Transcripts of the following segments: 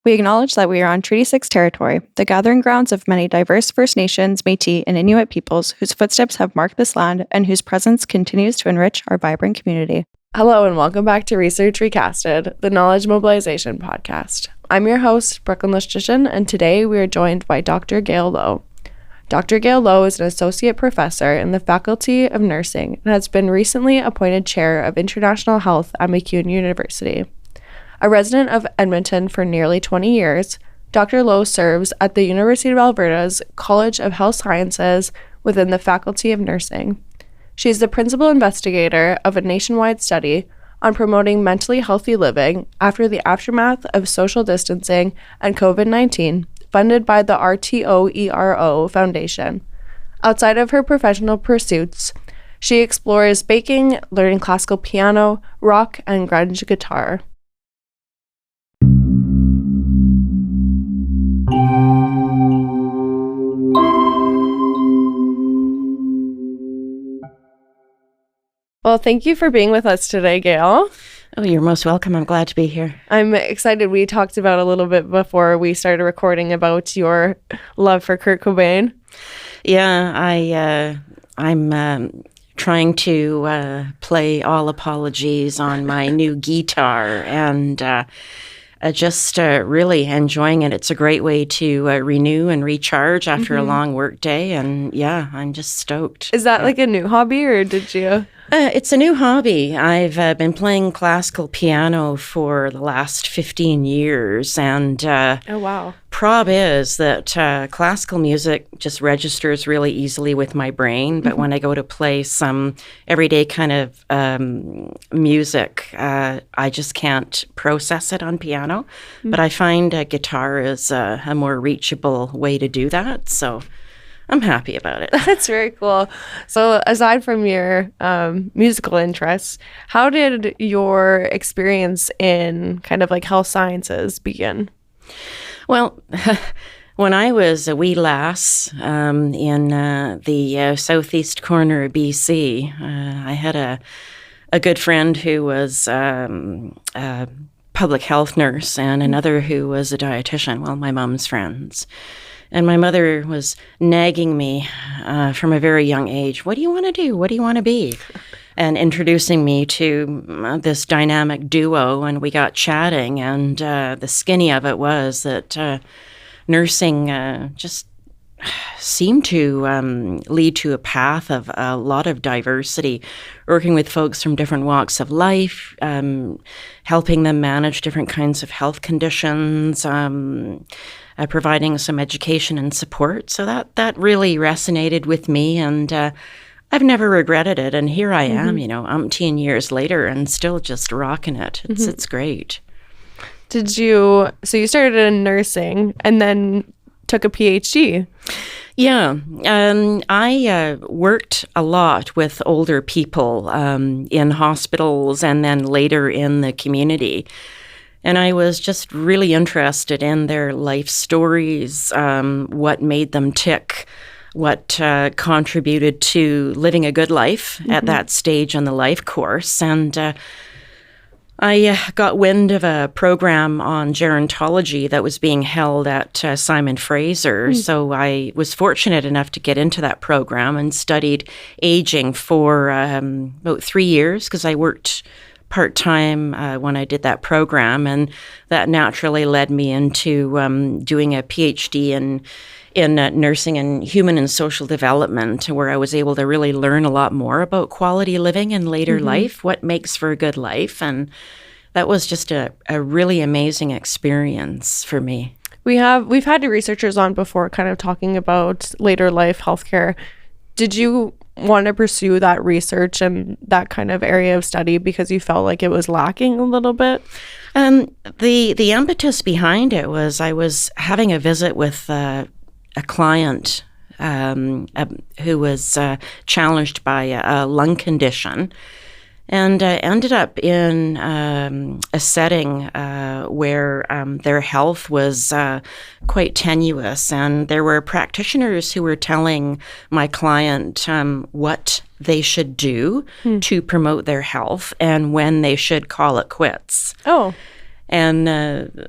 We acknowledge that we are on Treaty 6 territory, the gathering grounds of many diverse First Nations, Métis, and Inuit peoples whose footsteps have marked this land and whose presence continues to enrich our vibrant community. Hello and welcome back to Research Recasted, the Knowledge Mobilization podcast. I'm your host, Brooklyn Lichtenstein, and today we are joined by Dr. Gail Low. Dr. Gail Low is an associate professor in the Faculty of Nursing and has been recently appointed chair of International Health at MacEwan University. A resident of Edmonton for nearly 20 years, Dr. Low serves at the University of Alberta's College of Health Sciences within the Faculty of Nursing. She is the principal investigator of a nationwide study on promoting mentally healthy living after the aftermath of social distancing and COVID-19, funded by the RTOERO Foundation. Outside of her professional pursuits, she explores baking, learning classical piano, rock, and grunge guitar. Well, thank you for being with us today, Gail. Oh, you're most welcome. I'm glad to be here. I'm excited. We talked about a little bit before we started recording about your love for Kurt Cobain. Yeah, I'm trying to play All Apologies on my new guitar and just really enjoying it. It's a great way to renew and recharge after a long work day. And yeah, I'm just stoked. Is that like a new hobby or did you? It's a new hobby. I've been playing classical piano for the last 15 years. And oh, wow. Prob is that classical music just registers really easily with my brain. But when I go to play some everyday kind of music, I just can't process it on piano. But I find guitar is a more reachable way to do that. So I'm happy about it. That's very cool. So aside from your musical interests, how did your experience in kind of like health sciences begin? Well, when I was a wee lass in the southeast corner of BC, I had a good friend who was a public health nurse and another who was a dietitian, well, my mom's friends. And my mother was nagging me from a very young age, what do you want to do? What do you want to be? And introducing me to this dynamic duo, and we got chatting, and the skinny of it was that nursing just seemed to lead to a path of a lot of diversity, working with folks from different walks of life, helping them manage different kinds of health conditions, providing some education and support. So that really resonated with me, and I've never regretted it. And here I am, umpteen years later, and still just rocking it. It's great. So you started in nursing and then took a PhD? Yeah. I worked a lot with older people in hospitals and then later in the community. And I was just really interested in their life stories, what made them tick, what contributed to living a good life at that stage on the life course. And I got wind of a program on gerontology that was being held at Simon Fraser. So I was fortunate enough to get into that program and studied aging for about 3 years because I worked part-time when I did that program, and that naturally led me into doing a PhD in nursing and human and social development, where I was able to really learn a lot more about quality living in later life, what makes for a good life, and that was just a really amazing experience for me. We've had researchers on before kind of talking about later life healthcare. Did you want to pursue that research and that kind of area of study because you felt like it was lacking a little bit? The impetus behind it was I was having a visit with a client who was challenged by a lung condition, and ended up in a setting where their health was quite tenuous, and there were practitioners who were telling my client what they should do to promote their health and when they should call it quits. Oh. And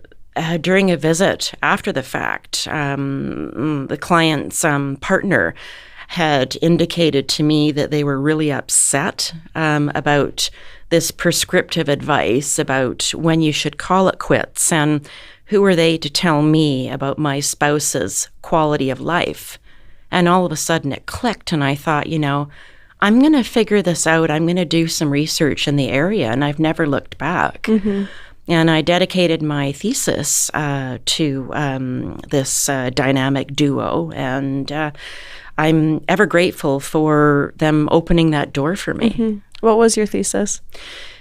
during a visit after the fact, the client's partner had indicated to me that they were really upset about this prescriptive advice about when you should call it quits, and who are they to tell me about my spouse's quality of life? And all of a sudden it clicked, and I thought, I'm going to figure this out. I'm going to do some research in the area, and I've never looked back. Mm-hmm. And I dedicated my thesis to this dynamic duo, and I'm ever grateful for them opening that door for me. Mm-hmm. What was your thesis?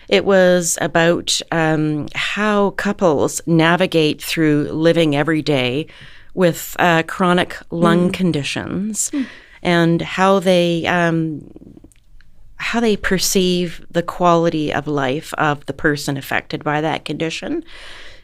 It was about how couples navigate through living every day with chronic lung conditions, and how they perceive the quality of life of the person affected by that condition.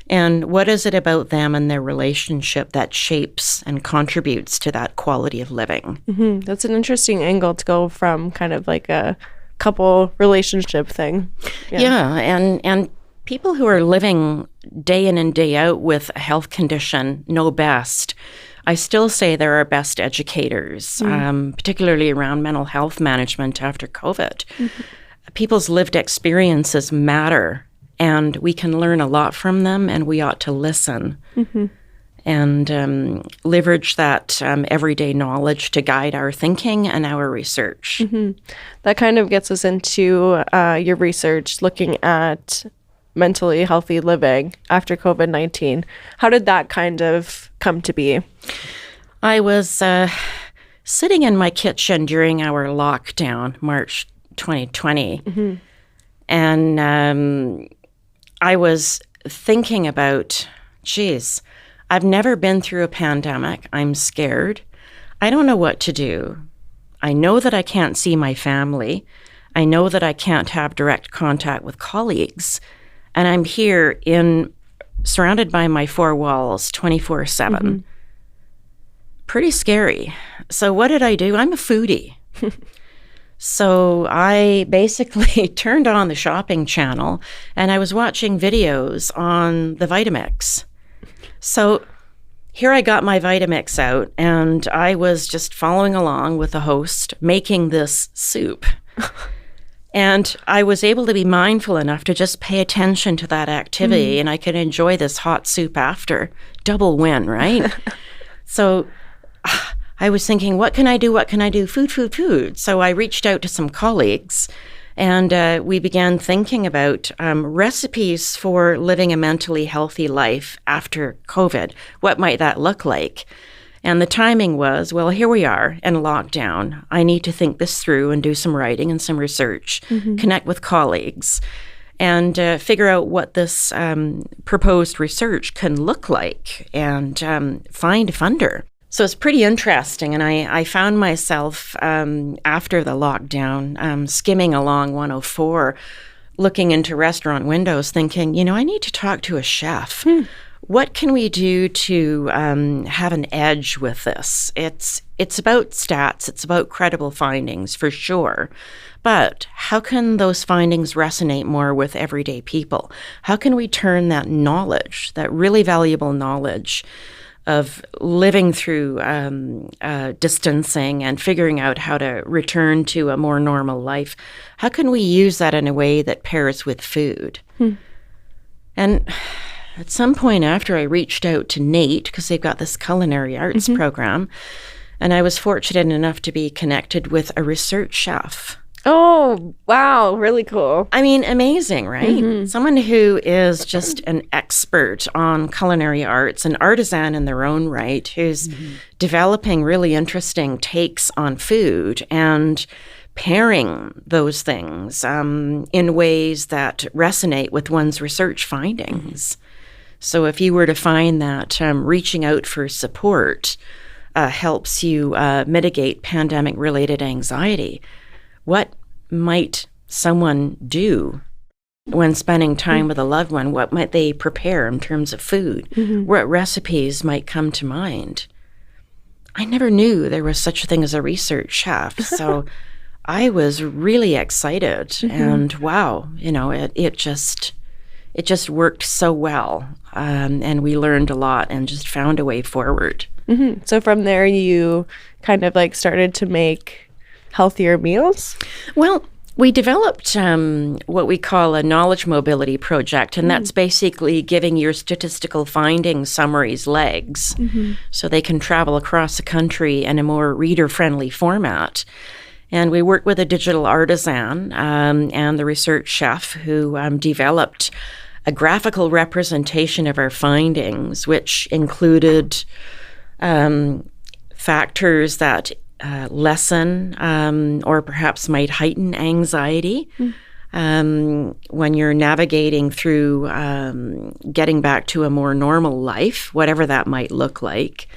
And what is it about them and their relationship that shapes and contributes to that quality of living? Mm-hmm. That's an interesting angle to go from, kind of like a couple relationship thing. Yeah, and people who are living day in and day out with a health condition know best. I still say they're our best educators, particularly around mental health management after COVID. Mm-hmm. People's lived experiences matter, and we can learn a lot from them, and we ought to listen and leverage that everyday knowledge to guide our thinking and our research. Mm-hmm. That kind of gets us into your research looking at mentally healthy living after COVID-19. How did that kind of come to be? I was sitting in my kitchen during our lockdown, March 2020, and I was thinking about, geez, I've never been through a pandemic. I'm scared. I don't know what to do. I know that I can't see my family. I know that I can't have direct contact with colleagues. And I'm here surrounded by my four walls 24/7. Pretty scary. So what did I do? I'm a foodie. So I basically turned on the shopping channel, and I was watching videos on the Vitamix. So here I got my Vitamix out, and I was just following along with the host making this soup. And I was able to be mindful enough to just pay attention to that activity, and I could enjoy this hot soup after. Double win, right? So I was thinking, what can I do? What can I do? Food, food, food. So I reached out to some colleagues, and we began thinking about recipes for living a mentally healthy life after COVID. What might that look like? And the timing was, well, here we are in lockdown. I need to think this through and do some writing and some research, connect with colleagues, and figure out what this proposed research can look like, and find a funder. So it's pretty interesting, and I found myself after the lockdown skimming along 104, looking into restaurant windows, thinking, I need to talk to a chef. What can we do to have an edge with this? It's about stats, it's about credible findings for sure, but how can those findings resonate more with everyday people? How can we turn that knowledge, that really valuable knowledge of living through distancing and figuring out how to return to a more normal life, how can we use that in a way that pairs with food? And at some point after, I reached out to Nate, because they've got this culinary arts program, and I was fortunate enough to be connected with a research chef. Oh, wow. Really cool. I mean, amazing, right? Someone who is just an expert on culinary arts, an artisan in their own right, who's developing really interesting takes on food and pairing those things in ways that resonate with one's research findings. So if you were to find that reaching out for support helps you mitigate pandemic-related anxiety, what might someone do when spending time with a loved one? What might they prepare in terms of food? What recipes might come to mind? I never knew there was such a thing as a research chef. So it was really excited, and wow, it just worked so well. And we learned a lot and just found a way forward. Mm-hmm. So from there, you kind of like started to make healthier meals? Well, we developed what we call a knowledge mobility project, and that's basically giving your statistical findings summaries legs so they can travel across the country in a more reader-friendly format. And we worked with a digital artisan and the research chef who developed a graphical representation of our findings, which included factors that lessen or perhaps might heighten anxiety when you're navigating through getting back to a more normal life, whatever that might look like.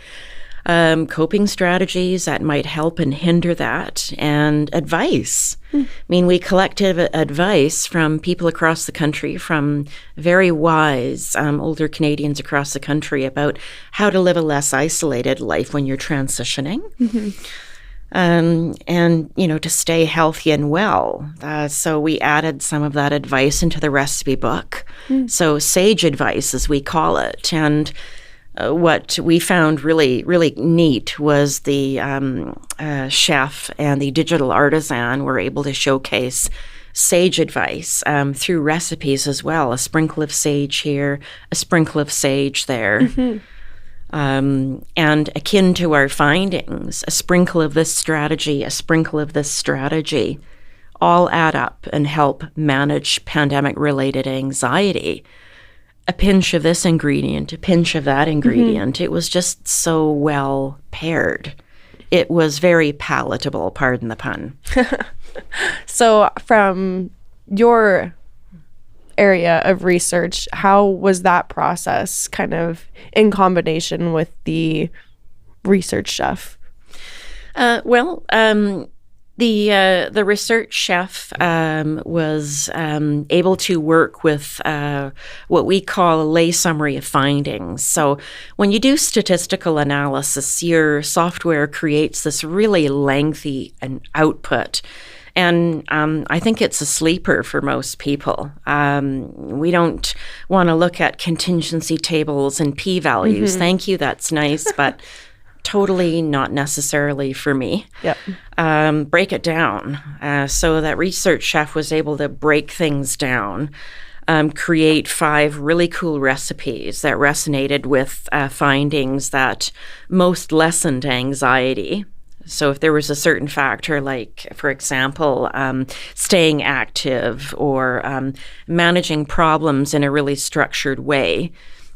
Coping strategies that might help and hinder that, and advice. I mean, we collected advice from people across the country, from very wise older Canadians across the country about how to live a less isolated life when you're transitioning. And, to stay healthy and well. So we added some of that advice into the recipe book. So sage advice, as we call it. And what we found really, really neat was the chef and the digital artisan were able to showcase sage advice through recipes as well. A sprinkle of sage here, a sprinkle of sage there. And akin to our findings, a sprinkle of this strategy, a sprinkle of this strategy, all add up and help manage pandemic-related anxiety. A pinch of this ingredient, a pinch of that ingredient. It was just so well paired. It was very palatable, pardon the pun. So from your area of research, how was that process kind of in combination with the research chef? The research chef was able to work with what we call a lay summary of findings. So when you do statistical analysis, your software creates this really lengthy output. And I think it's a sleeper for most people. We don't want to look at contingency tables and p-values. Thank you, that's nice, but totally not necessarily for me. Yep. Break it down. So that research chef was able to break things down, create 5 really cool recipes that resonated with findings that most lessened anxiety. So if there was a certain factor, like, for example, staying active or managing problems in a really structured way,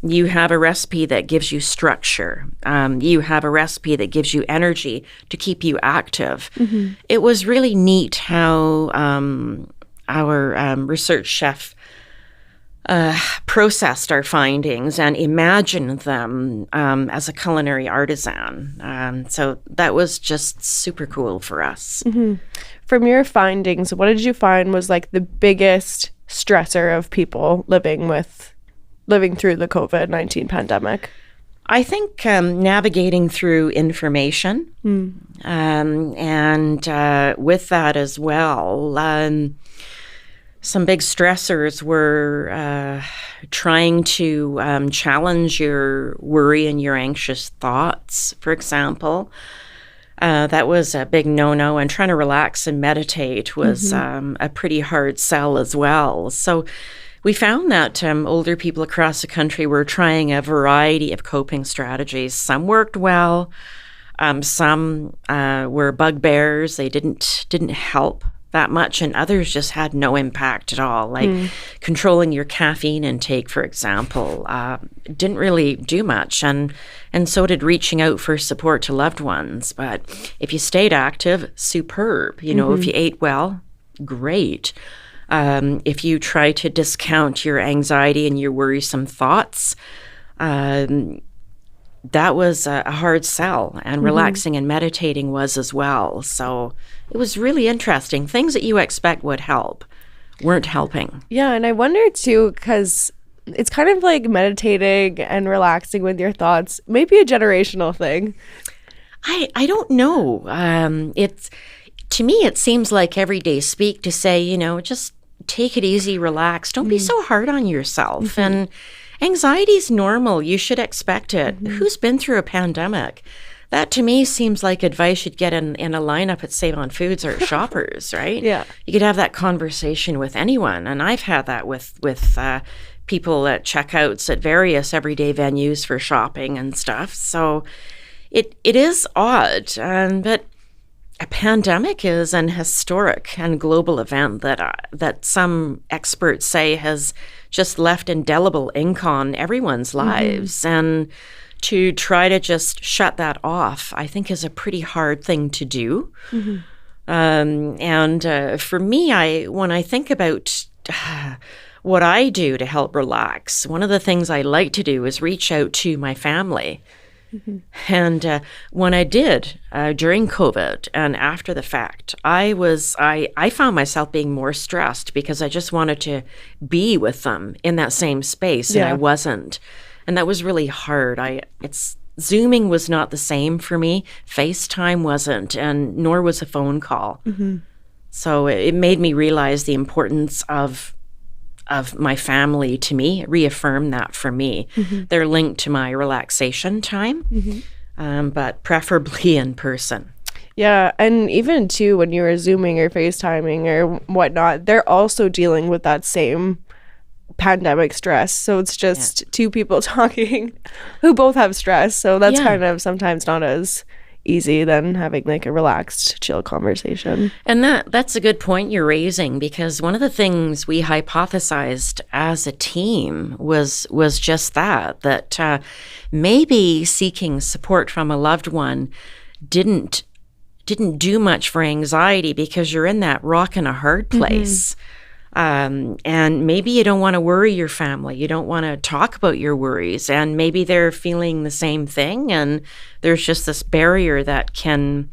you have a recipe that gives you structure. You have a recipe that gives you energy to keep you active. It was really neat how our research chef processed our findings and imagined them as a culinary artisan. So that was just super cool for us. From your findings, what did you find was like the biggest stressor of people living through the COVID-19 pandemic? I think navigating through information and with that as well, some big stressors were trying to challenge your worry and your anxious thoughts, for example. That was a big no-no, and trying to relax and meditate was a pretty hard sell as well. So we found that older people across the country were trying a variety of coping strategies. Some worked well. Some were bugbears. They didn't help that much, and others just had no impact at all. Like controlling your caffeine intake, for example, didn't really do much, and so did reaching out for support to loved ones. But if you stayed active, superb. If you ate well, great. If you try to discount your anxiety and your worrisome thoughts, that was a hard sell, and relaxing and meditating was as well. So it was really interesting. Things that you expect would help weren't helping. Yeah, and I wonder too, because it's kind of like meditating and relaxing with your thoughts, maybe a generational thing. I don't know. To me, it seems like everyday speak to say, just take it easy, relax. Don't be so hard on yourself. And anxiety is normal. You should expect it. Who's been through a pandemic? That to me seems like advice you'd get in a lineup at Save on Foods or Shoppers, right? Yeah. You could have that conversation with anyone. And I've had that with people at checkouts at various everyday venues for shopping and stuff. So it is odd. But a pandemic is an historic and global event that some experts say has just left indelible ink on everyone's lives. And to try to just shut that off, I think, is a pretty hard thing to do. For me, when I think about what I do to help relax, one of the things I like to do is reach out to my family. And when I did during COVID and after the fact, I found myself being more stressed because I just wanted to be with them in that same space, and I wasn't. And that was really hard. Zooming was not the same for me. FaceTime wasn't, and nor was a phone call. So it made me realize the importance of my family to me, reaffirm that for me. They're linked to my relaxation time, but preferably in person. Yeah, and even too, when you were Zooming or FaceTiming or whatnot, they're also dealing with that same pandemic stress. So it's just two people talking who both have stress. So that's kind of sometimes not as easy than having like a relaxed, chill conversation. And that's a good point you're raising, because one of the things we hypothesized as a team was just that maybe seeking support from a loved one didn't do much for anxiety because you're in that rock and a hard place. And maybe you don't want to worry your family. You don't want to talk about your worries. And maybe they're feeling the same thing. And there's just this barrier that can,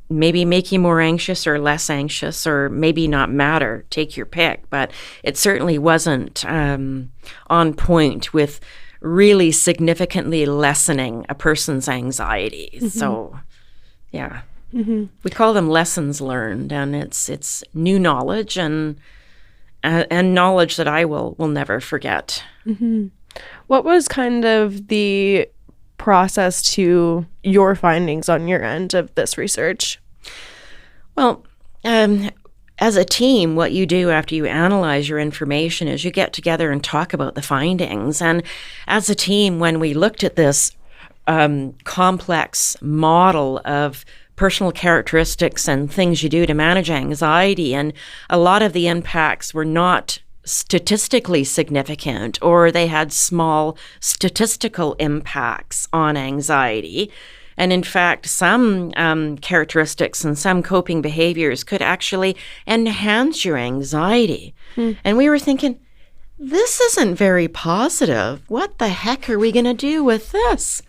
maybe make you more anxious or less anxious, or maybe not matter. Take your pick. But it certainly wasn't on point with really significantly lessening a person's anxiety. So, yeah. We call them lessons learned, and it's new knowledge and knowledge that I will never forget. What was kind of the process to your findings on your end of this research? Well, as a team, what you do after you analyze your information is you get together and talk about the findings. And as a team, when we looked at this complex model of personal characteristics and things you do to manage anxiety, and a lot of the impacts were not statistically significant, or they had small statistical impacts on anxiety. And in fact, some characteristics and some coping behaviors could actually enhance your anxiety. And we were thinking, this isn't very positive. What the heck are we going to do with this?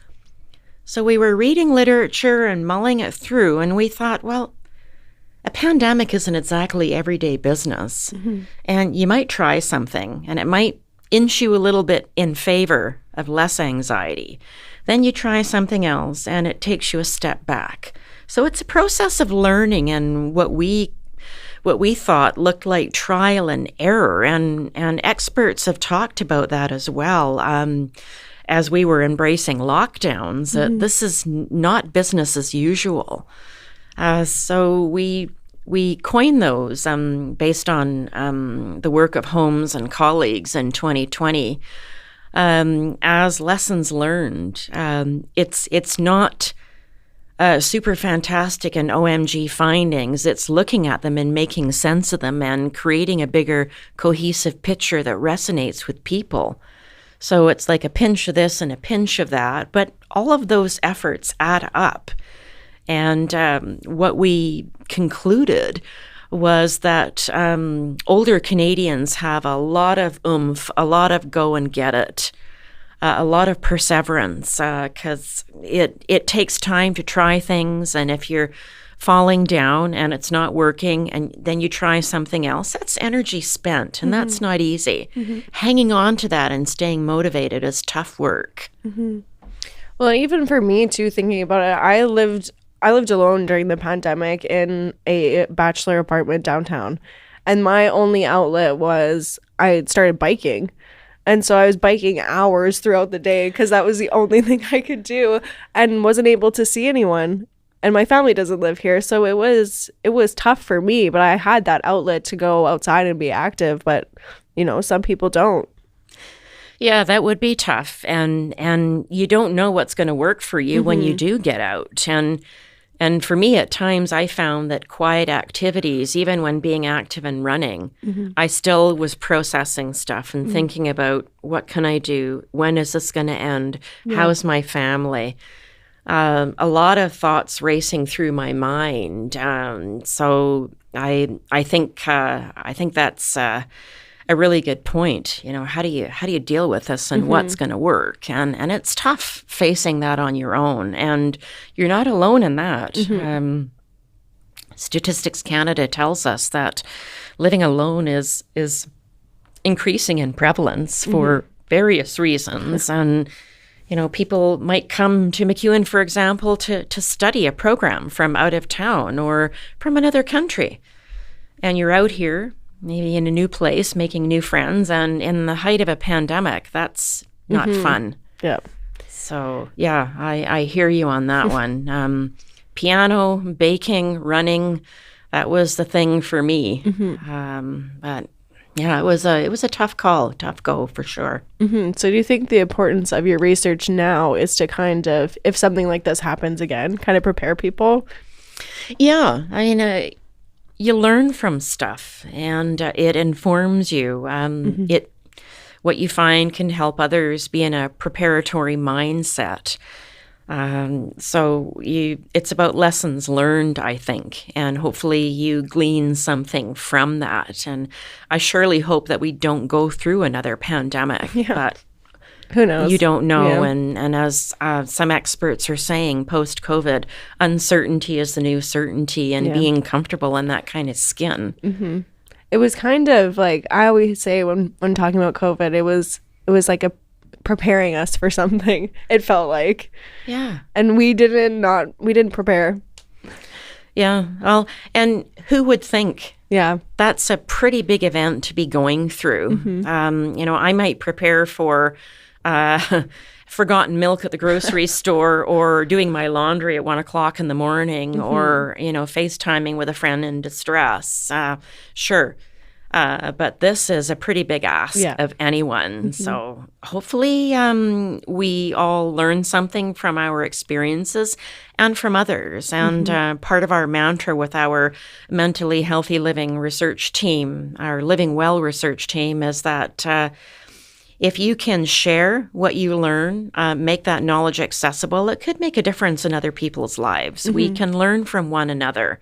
So we were reading literature and mulling it through, and we thought, well, a pandemic isn't exactly everyday business. And you might try something, and it might inch you a little bit in favor of less anxiety. Then you try something else, and it takes you a step back. So it's a process of learning, and what we thought looked like trial and error, and experts have talked about that as well. As we were embracing lockdowns, this is not business as usual. So we coined those based on the work of Holmes and colleagues in 2020 as lessons learned. It's not super fantastic and OMG findings. It's looking at them and making sense of them and creating a bigger cohesive picture that resonates with people. So it's like a pinch of this and a pinch of that, but all of those efforts add up. And what we concluded was that older Canadians have a lot of oomph, a lot of go and get it, a lot of perseverance, because it takes time to try things. And if you're falling down and it's not working and then you try something else, that's energy spent, and that's not easy. Hanging on to that and staying motivated is tough work. Well, even for me too, thinking about it, I lived alone during the pandemic in a bachelor apartment downtown. And my only outlet was I had started biking. And so I was biking hours throughout the day because that was the only thing I could do, and wasn't able to see anyone. And my family doesn't live here, so it was tough for me, but I had that outlet to go outside and be active, but some people don't. Yeah, that would be tough, and you don't know what's going to work for you when you do get out. And for me, at times, I found that quiet activities, even when being active and running, I still was processing stuff and thinking about what can I do? When is this going to end? Yeah. How's my family? A lot of thoughts racing through my mind. So I think that's a really good point. How do you deal with this, and what's going to work? And it's tough facing that on your own, and you're not alone in that. Statistics Canada tells us that living alone is increasing in prevalence for various reasons, and people might come to MacEwan, for example, to study a program from out of town or from another country, and you're out here maybe in a new place, making new friends, and in the height of a pandemic, that's not fun. Yeah. So, yeah, I hear you on that one. Piano, baking, running, that was the thing for me. But, yeah, it was a tough call, tough go for sure. So do you think the importance of your research now is to kind of, if something like this happens again, kind of prepare people? Yeah, I mean, you learn from stuff, and it informs you. What you find can help others be in a preparatory mindset. So it's about lessons learned, I think, and hopefully you glean something from that. And I surely hope that we don't go through another pandemic, but who knows? You don't know. Yeah. And as some experts are saying, post-COVID, uncertainty is the new certainty, and being comfortable in that kind of skin. It was kind of like, I always say when talking about COVID, it was like a preparing us for something. It felt like. Yeah. And we didn't prepare. Yeah. Well, and who would think? Yeah. That's a pretty big event to be going through. I might prepare for forgotten milk at the grocery store, or doing my laundry at 1:00 in the morning, or, FaceTiming with a friend in distress. Sure. But this is a pretty big ask of anyone. So hopefully we all learn something from our experiences and from others. And part of our mantra with our mentally healthy living research team, our Living Well research team, is that if you can share what you learn, make that knowledge accessible, it could make a difference in other people's lives. We can learn from one another.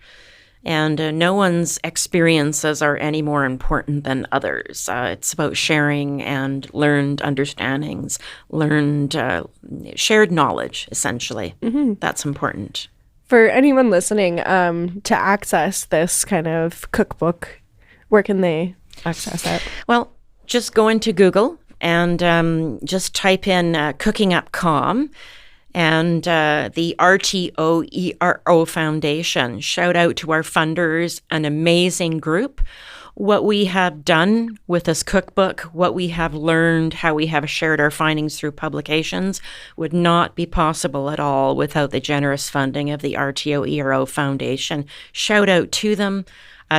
And no one's experiences are any more important than others. It's about sharing and learned understandings, shared knowledge, essentially. That's important. For anyone listening, to access this kind of cookbook, where can they access it? Well, just go into Google and just type in Cooking Up Calm. And the RTOERO Foundation. Shout out to our funders, an amazing group. What we have done with this cookbook, what we have learned, how we have shared our findings through publications would not be possible at all without the generous funding of the RTOERO Foundation. Shout out to them.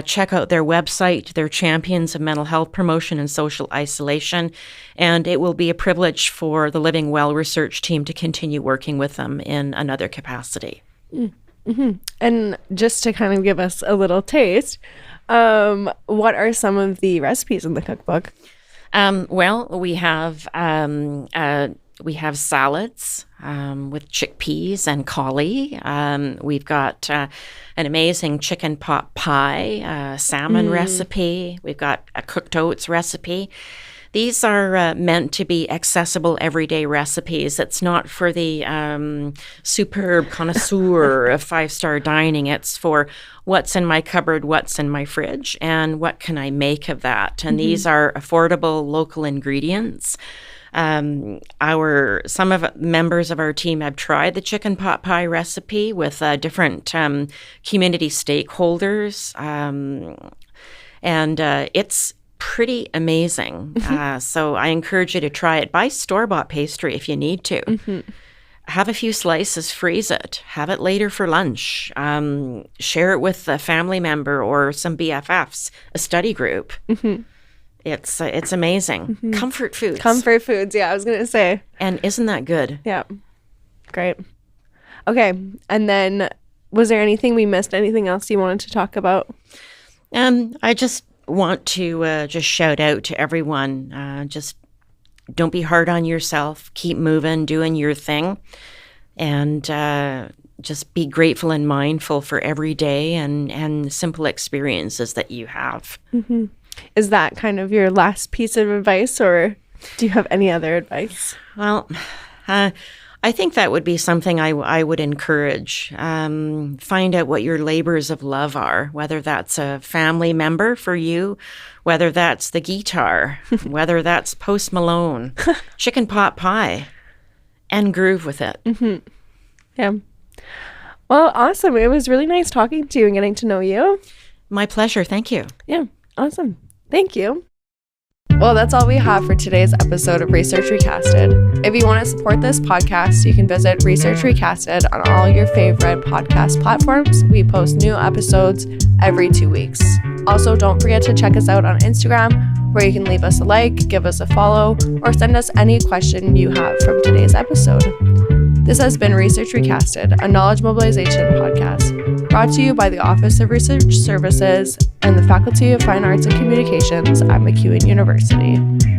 Check out their website. They're champions of mental health promotion and social isolation. And it will be a privilege for the Living Well research team to continue working with them in another capacity. And just to kind of give us a little taste, what are some of the recipes in the cookbook? Well, we have salads with chickpeas and cauli. We've got an amazing chicken pot pie, salmon recipe. We've got a cooked oats recipe. These are meant to be accessible everyday recipes. It's not for the superb connoisseur of five-star dining. It's for what's in my cupboard, what's in my fridge, and what can I make of that. And these are affordable local ingredients. Some of members of our team have tried the chicken pot pie recipe with different community stakeholders. And it's pretty amazing. So I encourage you to try it. Buy store-bought pastry if you need to. Mm-hmm. Have a few slices, freeze it, have it later for lunch, share it with a family member or some BFFs, a study group. Mm-hmm. It's amazing. Mm-hmm. Comfort foods. Comfort foods, yeah, I was going to say. And isn't that good? Yeah. Great. Okay, and then was there anything we missed? Anything else you wanted to talk about? I just want to just shout out to everyone, just don't be hard on yourself. Keep moving, doing your thing, and just be grateful and mindful for every day and simple experiences that you have. Mm-hmm. Is that kind of your last piece of advice, or do you have any other advice? Well, I think that would be something I would encourage. Find out what your labors of love are, whether that's a family member for you, whether that's the guitar, whether that's Post Malone, chicken pot pie, and groove with it. Mm-hmm. Yeah. Well, awesome. It was really nice talking to you and getting to know you. My pleasure. Thank you. Yeah. Awesome. Thank you. Well, that's all we have for today's episode of Research Recasted. If you want to support this podcast, you can visit Research Recasted on all your favorite podcast platforms. We post new episodes every 2 weeks. Also, don't forget to check us out on Instagram, where you can leave us a like, give us a follow, or send us any question you have from today's episode. This has been Research Recasted, a knowledge mobilization podcast, brought to you by the Office of Research Services and the Faculty of Fine Arts and Communications at MacEwan University.